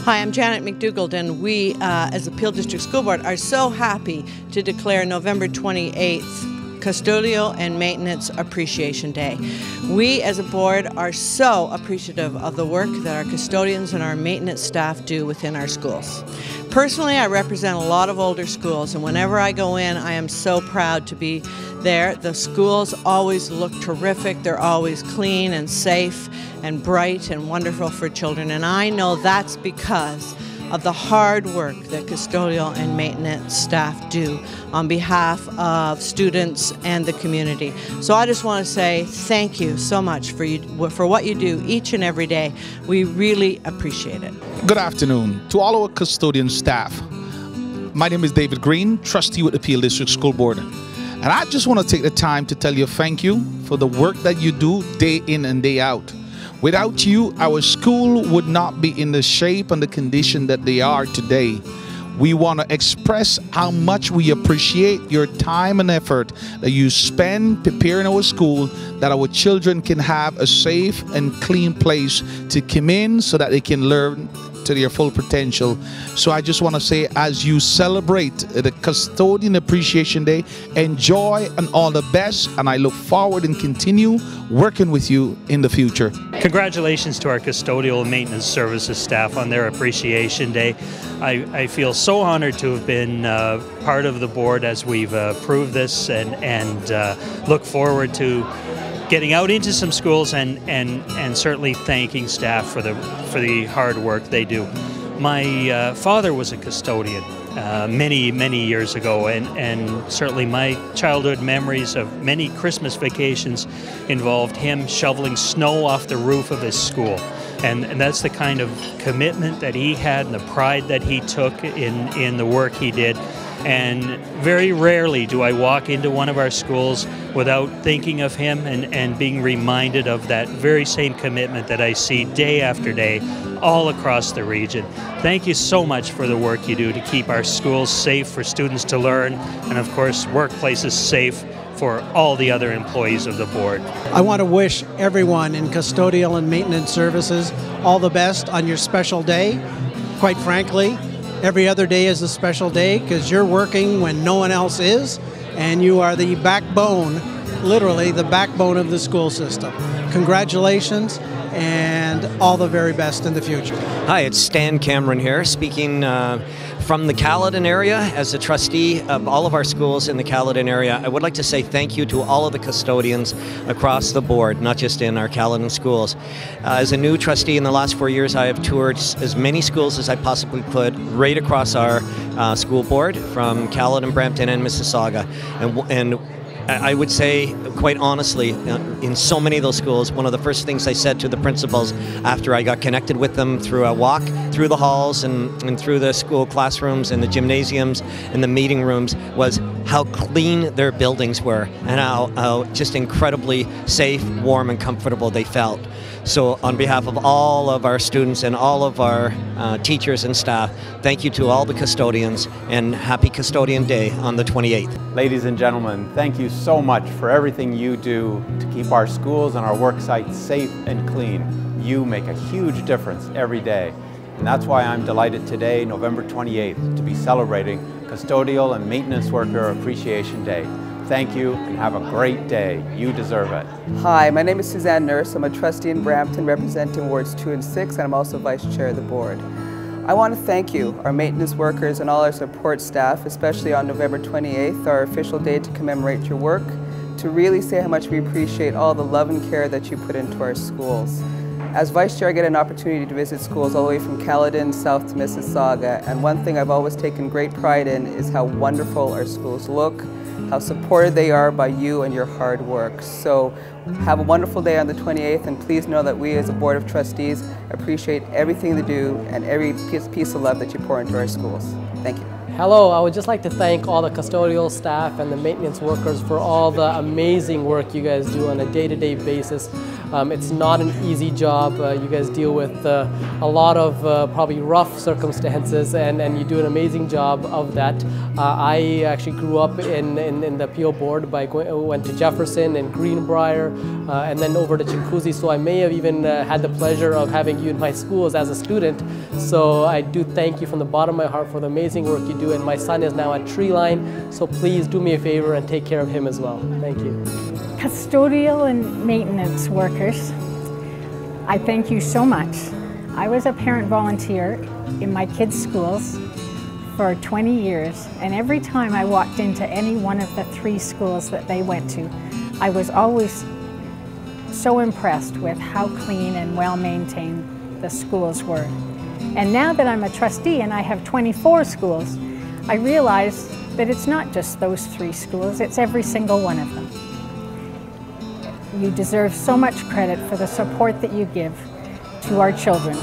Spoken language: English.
Hi, I'm Janet McDougald, and we, as the Peel District School Board, are so happy to declare November 28th Custodial and Maintenance Appreciation Day. We, as a board, are so appreciative of the work that our custodians and our maintenance staff do within our schools. Personally, I represent a lot of older schools, and whenever I go in, I am so proud to be there. The schools always look terrific. They're always clean and safe and bright and wonderful for children, and I know that's because of the hard work that custodial and maintenance staff do on behalf of students and the community. So I just want to say thank you so much for what you do each and every day. We really appreciate it. Good afternoon to all our custodian staff. My name is David Green, trustee with the Peel District School Board. And I just want to take the time to tell you thank you for the work that you do day in and day out. Without you, our school would not be in the shape and the condition that they are today. We want to express how much we appreciate your time and effort that you spend preparing our school, that our children can have a safe and clean place to come in so that they can learn to their full potential. So I just want to say, as you celebrate the Custodian Appreciation Day, enjoy and all the best, and I look forward and continue working with you in the future. Congratulations to our custodial and maintenance services staff on their Appreciation Day. I feel so honored to have been part of the board as we've approved this, and look forward to getting out into some schools and certainly thanking staff for the hard work they do. My father was a custodian many years ago, and certainly my childhood memories of many Christmas vacations involved him shoveling snow off the roof of his school. And that's the kind of commitment that he had and the pride that he took in the work he did. And very rarely do I walk into one of our schools without thinking of him and being reminded of that very same commitment that I see day after day all across the region. Thank you so much for the work you do to keep our schools safe for students to learn, and of course workplaces safe for all the other employees of the board. I want to wish everyone in custodial and maintenance services all the best on your special day. Quite frankly, every other day is a special day because you're working when no one else is, and you are the backbone, literally the backbone of the school system. Congratulations and all the very best in the future. Hi, it's Stan Cameron here, speaking from the Caledon area as a trustee of all of our schools in the Caledon area. I would like to say thank you to all of the custodians across the board, not just in our Caledon schools. As a new trustee in the last 4 years, I have toured as many schools as I possibly could right across our school board, from Caledon, Brampton, and Mississauga. And I would say, quite honestly, in so many of those schools, one of the first things I said to the principals after I got connected with them through a walk through the halls and through the school classrooms and the gymnasiums and the meeting rooms was how clean their buildings were and how just incredibly safe, warm, and comfortable they felt. So on behalf of all of our students and all of our teachers and staff, thank you to all the custodians, and happy Custodian Day on the 28th. Ladies and gentlemen, thank you so much for everything you do to keep our schools and our work sites safe and clean. You make a huge difference every day. And that's why I'm delighted today, November 28th, to be celebrating Custodial and Maintenance Worker Appreciation Day. Thank you and have a great day. You deserve it. Hi, my name is Suzanne Nurse. I'm a trustee in Brampton representing wards 2 and 6, and I'm also vice chair of the board. I want to thank you, our maintenance workers and all our support staff, especially on November 28th, our official day to commemorate your work, to really say how much we appreciate all the love and care that you put into our schools. As vice chair, I get an opportunity to visit schools all the way from Caledon south to Mississauga, and one thing I've always taken great pride in is how wonderful our schools look, how supported they are by you and your hard work. So have a wonderful day on the 28th, and please know that we as a Board of Trustees appreciate everything they do and every piece of love that you pour into our schools. Thank you. Hello, I would just like to thank all the custodial staff and the maintenance workers for all the amazing work you guys do on a day-to-day basis. It's not an easy job. You guys deal with a lot of probably rough circumstances, and you do an amazing job of that. I actually grew up in the appeal board went to Jefferson and Greenbrier, and then over to Chinguacousy, so I may have even had the pleasure of having you in my schools as a student. So I do thank you from the bottom of my heart for the amazing work you do, and my son is now at Treeline, so please do me a favor and take care of him as well. Thank you. Custodial and maintenance workers, I thank you so much. I was a parent volunteer in my kids' schools for 20 years, and every time I walked into any one of the 3 schools that they went to, I was always so impressed with how clean and well maintained the schools were. And now that I'm a trustee and I have 24 schools, I realize that it's not just those 3 schools, it's every single one of them. You deserve so much credit for the support that you give to our children.